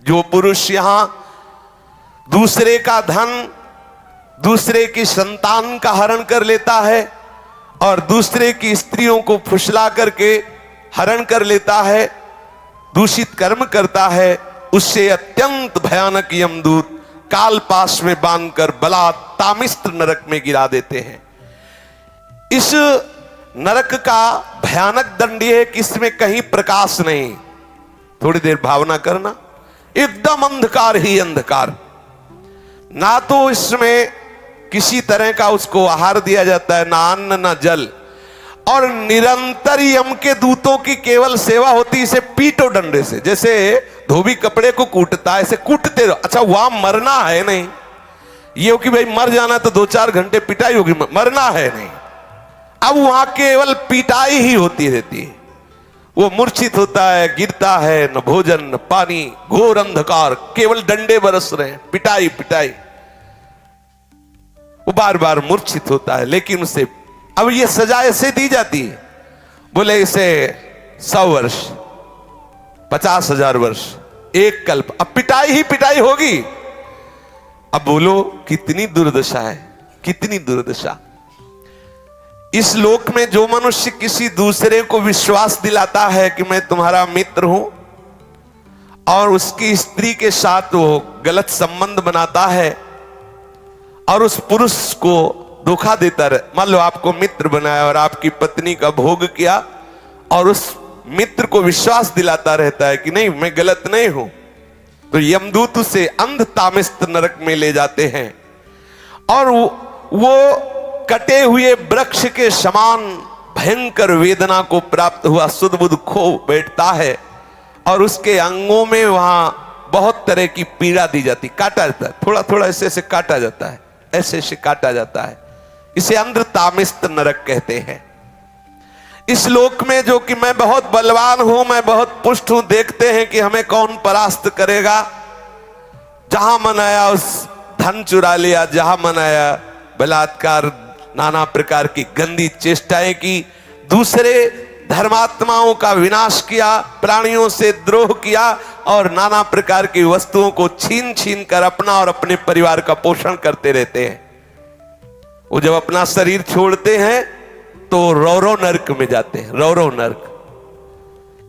जो पुरुष यहां दूसरे का धन, दूसरे की संतान का हरण कर लेता है और दूसरे की स्त्रियों को फुसला करके हरण कर लेता है, दूषित कर्म करता है, उससे अत्यंत भयानक यमदूत काल पाश में बांधकर बला तामिस्त्र नरक में गिरा देते हैं। इस नरक का भयानक दंड है कि इसमें कहीं प्रकाश नहीं। थोड़ी देर भावना करना, एकदम अंधकार ही अंधकार, ना तो इसमें किसी तरह का उसको आहार दिया जाता है, ना अन्न ना जल, और निरंतर यम के दूतों की केवल सेवा होती। इसे पीटो डंडे से, जैसे धोबी कपड़े को कूटता है, ऐसे कूटते रहो। अच्छा वहां मरना है नहीं, ये हो कि भाई मर जाना तो 2-4 घंटे पिटाई होगी, मरना है नहीं। अब वहां केवल पिटाई ही होती रहती है। वो मूर्छित होता है, गिरता है, न भोजन न पानी, घोर अंधकार, केवल डंडे बरस रहे हैं, पिटाई पिटाई। वो बार बार मूर्छित होता है, लेकिन उसे अब ये सजा ऐसे दी जाती है, बोले इसे 100 वर्ष, 50,000 वर्ष, 1 कल्प, अब पिटाई ही पिटाई होगी। अब बोलो कितनी दुर्दशा है, कितनी दुर्दशा। इस लोक में जो मनुष्य किसी दूसरे को विश्वास दिलाता है कि मैं तुम्हारा मित्र हूं, और उसकी स्त्री के साथ वो गलत संबंध बनाता है और उस पुरुष को धोखा देता रहे, मान लो आपको मित्र बनाया और आपकी पत्नी का भोग किया, और उस मित्र को विश्वास दिलाता रहता है कि नहीं मैं गलत नहीं हूं, तो यमदूत उसे अंध तामिस्त्र नरक में ले जाते हैं। और वो कटे हुए वृक्ष के समान भयंकर वेदना को प्राप्त हुआ सुध बुध खो बैठता है, और उसके अंगों में वहां बहुत तरह की पीड़ा दी जाती, काटा जाता है, थोड़ा थोड़ा ऐसे ऐसे काटा जाता है, ऐसे ऐसे काटा जाता है। इसे अंध तामिस्त्र नरक कहते हैं। इस लोक में जो कि मैं बहुत बलवान हूं, मैं बहुत पुष्ट हूं, देखते हैं कि हमें कौन परास्त करेगा। जहां मन आया उस धन चुरा लिया, जहां मन आया बलात्कार, नाना प्रकार की गंदी चेष्टाएं की, दूसरे धर्मात्माओं का विनाश किया, प्राणियों से द्रोह किया, और नाना प्रकार की वस्तुओं को छीन छीन कर अपना और अपने परिवार का पोषण करते रहते हैं। वो जब अपना शरीर छोड़ते हैं तो रौरव नरक में जाते हैं, रौरव नरक।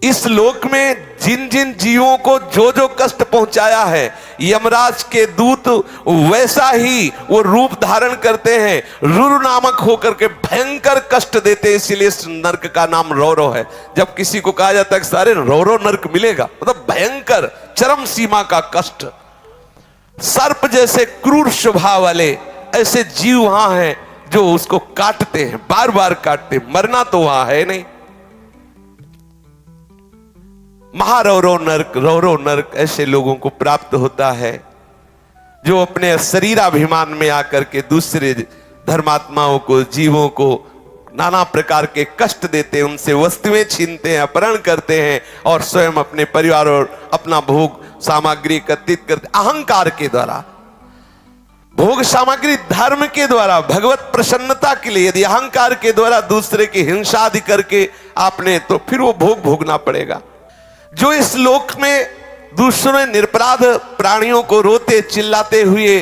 इस लोक में जिन जिन जीवों को जो जो कष्ट पहुंचाया है, यमराज के दूत वैसा ही वो रूप धारण करते हैं, रुरु नामक होकर के भयंकर कष्ट देते हैं। इसीलिए इस नरक का नाम रौरव है। जब किसी को कहा जाता है कि सारे रौरव नरक मिलेगा, मतलब भयंकर चरम सीमा का कष्ट। सर्प जैसे क्रूर स्वभाव वाले ऐसे जीव वहां हैं जो उसको काटते हैं, बार बार काटते, मरना तो वहां है नहीं। महारौरव नरक, रौरव नरक ऐसे लोगों को प्राप्त होता है जो अपने शरीराभिमान में आकर के दूसरे धर्मात्माओं को, जीवों को नाना प्रकार के कष्ट देते हैं, उनसे वस्तुएं छीनते हैं, अपहरण करते हैं, और स्वयं अपने परिवार और अपना भोग सामग्री एकत्रित करते, अहंकार के द्वारा भोग सामग्री, धर्म के द्वारा, भगवत प्रसन्नता के लिए। यदि अहंकार के द्वारा दूसरे की हिंसा आदि करके आपने, तो फिर वो भोग भोगना पड़ेगा। जो इस लोक में दूसरे निरपराध प्राणियों को रोते चिल्लाते हुए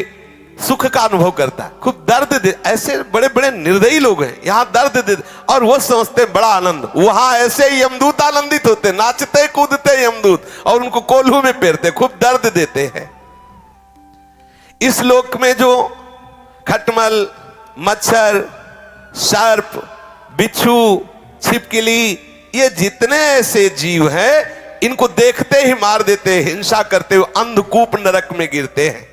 सुख का अनुभव करता है, खूब दर्द दे, ऐसे बड़े बड़े निर्दयी लोग हैं, यहां दर्द दे और वो समझते बड़ा आनंद। वहां ऐसे यमदूत आनंदित होते, नाचते कूदते यमदूत, और उनको कोल्हू में पेरते, खूब दर्द देते हैं। इस लोक में जो खटमल, मच्छर, सर्प, बिच्छू, छिपकली, ये जितने ऐसे जीव हैं, इनको देखते ही मार देते हैं, हिंसा करते हुए अंधकूप नरक में गिरते हैं।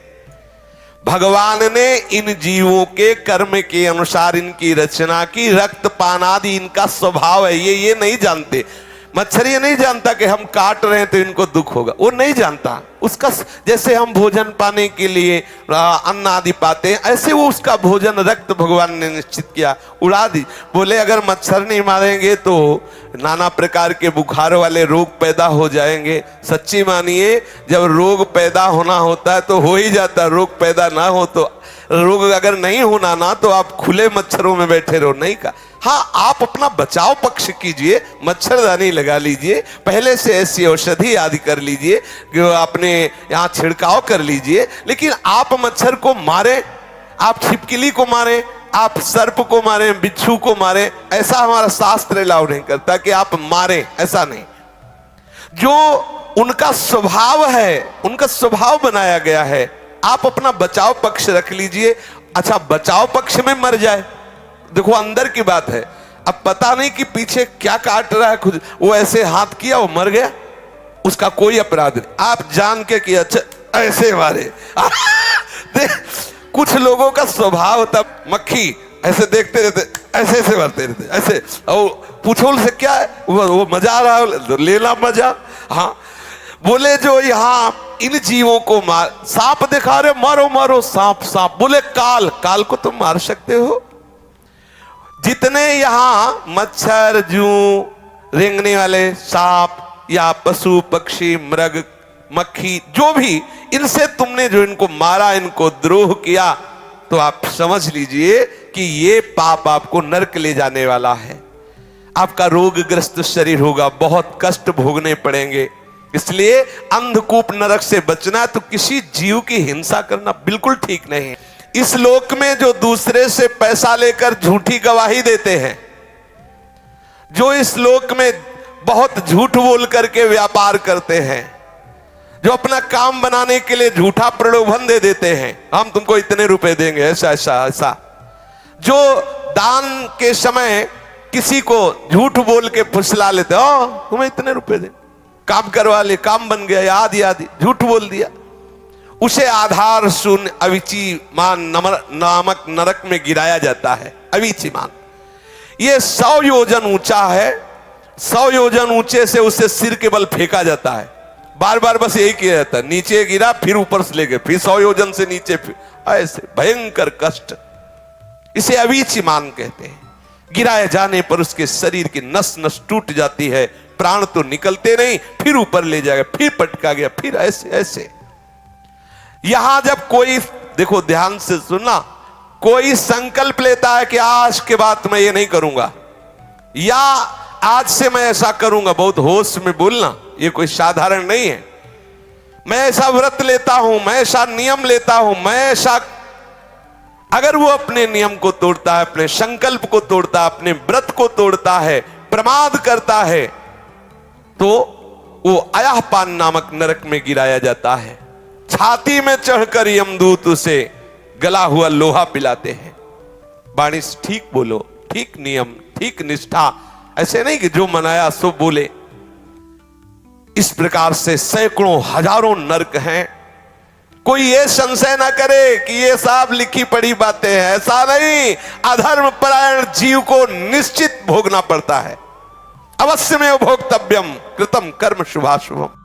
भगवान ने इन जीवों के कर्म के अनुसार इनकी रचना की, रक्तपान आदि इनका स्वभाव है, ये नहीं जानते। मच्छर ये नहीं जानता कि हम काट रहे हैं तो इनको दुख होगा, वो नहीं जानता। उसका जैसे हम भोजन पाने के लिए अन्न आदि पाते हैं, ऐसे वो उसका भोजन रक्त भगवान ने निश्चित किया, उड़ा दी। बोले अगर मच्छर नहीं मारेंगे तो नाना प्रकार के बुखार वाले रोग पैदा हो जाएंगे। सच्ची मानिए, जब रोग पैदा होना होता है तो हो ही जाता, रोग पैदा ना हो तो, रोग अगर नहीं होना ना तो आप खुले मच्छरों में बैठे रहो, नहीं का। हाँ, आप अपना बचाव पक्ष कीजिए, मच्छरदानी लगा लीजिए, पहले से ऐसी औषधि आदि कर लीजिए, अपने यहाँ छिड़काव कर लीजिए, लेकिन आप मच्छर को मारे, आप छिपकली को मारे, आप सर्प को मारे, बिच्छू को मारे, ऐसा हमारा शास्त्र अलाउ नहीं करता कि आप मारे, ऐसा नहीं। जो उनका स्वभाव है, उनका स्वभाव बनाया गया है, आप अपना बचाव पक्ष रख लीजिए। अच्छा, बचाव पक्ष में मर जाए, देखो अंदर की बात है, अब पता नहीं कि पीछे क्या काट रहा है, खुद वो ऐसे हाथ किया, वो मर गया, उसका कोई अपराध नहीं, आप जान के किया, अच्छा ऐसे मारे। कुछ लोगों का स्वभाव होता, मक्खी ऐसे देखते रहते, ऐसे ऐसे मारते रहते, ऐसे, और पूछो उनसे क्या है, वो मजा आ रहा है, लेला मजा। हाँ, बोले जो यहाँ इन जीवों को मार, सांप दिखा रहे, मारो मारो सांप सांप, बोले काल, काल को तुम मार सकते हो? जितने यहाँ मच्छर, जू, रेंगने वाले सांप या पशु पक्षी मृग मक्खी, जो भी, इनसे तुमने जो इनको मारा, इनको द्रोह किया, तो आप समझ लीजिए कि ये पाप आपको नरक ले जाने वाला है। आपका रोगग्रस्त शरीर होगा, बहुत कष्ट भोगने पड़ेंगे। इसलिए अंधकूप नरक से बचना, तो किसी जीव की हिंसा करना बिल्कुल ठीक नहीं है। इस लोक में जो दूसरे से पैसा लेकर झूठी गवाही देते हैं, जो इस लोक में बहुत झूठ बोल करके व्यापार करते हैं, जो अपना काम बनाने के लिए झूठा प्रलोभन दे देते हैं, हम तुमको इतने रुपए देंगे, ऐसा ऐसा ऐसा, जो दान के समय किसी को झूठ बोल के फुसला लेते, ओ तुम्हें इतने रुपए दे, काम करवा ले, काम बन गया, आदि आदि झूठ बोल दिया, उसे आधार शून्य अविचीमान नामक नरक में गिराया जाता है। अविचीमान ये 100 योजन ऊंचा है, 100 योजन ऊंचे से उसे सिर के बल फेंका जाता है, बार बार बस यही किया जाता है, नीचे गिरा, फिर ऊपर से ले गए, फिर 100 योजन से नीचे, फिर ऐसे भयंकर कष्ट, इसे अविचीमान कहते हैं। गिराए जाने पर उसके शरीर की नस नस टूट जाती है, प्राण तो निकलते नहीं, फिर ऊपर ले जाएगा, फिर पटका गया, फिर ऐसे ऐसे। यहां जब कोई, देखो ध्यान से सुनना, कोई संकल्प लेता है कि आज के बाद मैं ये नहीं करूंगा, या आज से मैं ऐसा करूंगा, बहुत होश में बोलना, ये कोई साधारण नहीं है, मैं ऐसा व्रत लेता हूं, मैं ऐसा नियम लेता हूं, मैं ऐसा, अगर वो अपने नियम को तोड़ता है, अपने संकल्प को तोड़ता है, अपने व्रत को तोड़ता है, प्रमाद करता है, तो वो अयहपान नामक नरक में गिराया जाता है। छाती में चढ़कर यमदूत उसे गला हुआ लोहा पिलाते हैं। वाणी से ठीक बोलो, ठीक नियम, ठीक निष्ठा, ऐसे नहीं कि जो मनाया सो बोले। इस प्रकार से सैकड़ों हजारों नरक हैं। कोई ये संशय ना करे कि ये सब लिखी पढ़ी बातें हैं, ऐसा नहीं। अधर्म परायण जीव को निश्चित भोगना पड़ता है, अवश्य में भोक्तव्यम कृतम कर्म शुभाशुभम।